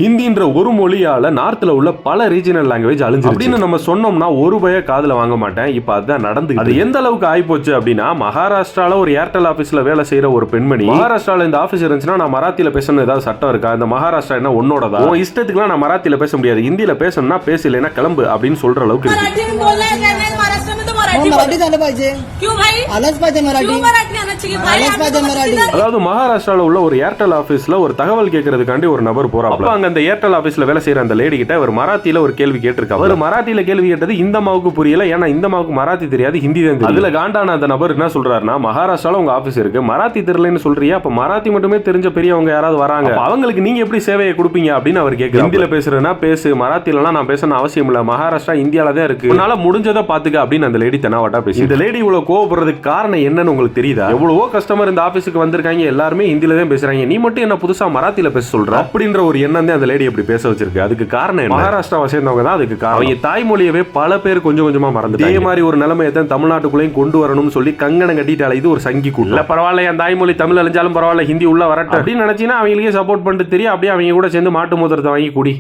ஹிந்தின்ற ஒரு மொழியால நார்த்ல உள்ள பல ரீஜனல் லாங்குவேஜ் அழிஞ்சு அப்படின்னு நம்ம சொன்னோம்னா ஒரு பய காதுல வாங்க மாட்டேன். இப்ப அதுதான் நடந்து. அது எந்த அளவுக்கு ஆயிப்போச்சு அப்படின்னா, மகாராஷ்டிரால ஒரு ஏர்டெல் ஆபீஸ்ல வேலை செய்யற ஒரு பெண்மணி, மகாராஷ்டிரால இந்த ஆபீஸ் இருந்துச்சுன்னா நான் மராத்தியில பேசணும் ஏதாவது சட்டம் இருக்கா, இந்த மகாராஷ்டிரா என்ன உன்னோடதா, உன் இஷ்டத்துக்குலாம் நான் மராத்தியில பேச முடியாது, ஹிந்தியில பேசணும்னா பேச, இல்லைன்னா கிளம்பு அப்படின்னு சொல்ற அளவுக்கு அதாவது மகாராஷ்டிரால உள்ள ஒரு ஏர்டெல் ஆபீஸ்ல ஒரு தகவல் கேட்கறதுக்காண்டி ஒரு நபர் போறாங்க. அங்க அந்த ஏர்டெல் ஆபீஸ்ல வேலை செய்யற அந்த லேடி கிட்ட ஒரு மராத்தியில ஒரு கேள்வி கேட்டிருக்காரு. அவர் மராத்தியில கேள்வி கேட்டது இந்த மாவுக்கு புரியல, ஏன்னா இந்த மாவுக்கு மராத்தி தெரியாது, ஹிந்தி தான் தெரியும். அதுல காண்டான அந்த நபர் என்ன சொல்றாருன்னா, மகாராஷ்டிரால உங்க ஆபீஸ் இருக்கு, மராத்தி தெரியலன்னு சொல்றியா, அப்ப மராத்தி மட்டுமே தெரிஞ்ச பெரியவங்க யாராவது வராங்க, அவங்களுக்கு நீங்க எப்படி சேவையை கொடுப்பீங்க அப்படின்னு அவர் கேட்கிறார். ஹிந்தியில பேசுறேன்னா பேசு, மராத்தியில நான் பேசணும் அவசியம் இல்ல, மகாராஷ்டிரா இந்தியால தான் இருக்கு, உன்னால முடிஞ்சதை பாத்துக்க அப்படின்னு அந்த லேடி தெனாவட்டா பேசி. இந்த லேடி இவ்வளவு கோவப்படுறதுக்கு காரணம் என்னன்னு உங்களுக்கு தெரியுதா? எவ்வளவோ கஸ்டமர் இந்த ஆபீஸ்க்கு வந்திருக்காங்க, எல்லாருமே ஹிந்தியில தான் பேசுறாங்க, நீ மட்டும் என்ன புதுசா மராத்தியில பேச சொல்ற அப்படின்ற ஒரு எண்ணம் தான் அந்த லேடி அப்படி பேச வச்சிருக்கு. அதுக்கு காரணம் என்ன? மகாராஷ்டிராவை சேர்ந்தவங்க தான் அதுக்கு காரணம். அவங்க தாய்மொழியவே பல பேர் கொஞ்சம் கொஞ்சமா மறந்து இதே மாதிரி ஒரு நிலைமையை தான் தமிழ்நாட்டுக்குள்ளேயும் கொண்டு வரணும்னு சொல்லி கங்கணம் கட்டிட்டால இது ஒரு சங்கி கூட்டம். இல்ல பரவாயில்ல, என் தாய்மொழி தமிழ் அழிஞ்சாலும் பரவாயில்ல, ஹிந்தி உள்ள வரட்டும் அப்படின்னு நினைச்சீங்கன்னா அவங்களுக்கே சப்போர்ட் பண்ணிட்டு தெரியும், அப்படியே அவங்க கூட சேர்ந்து மாட்டு மோதிரத்தை வாங்கி குடி.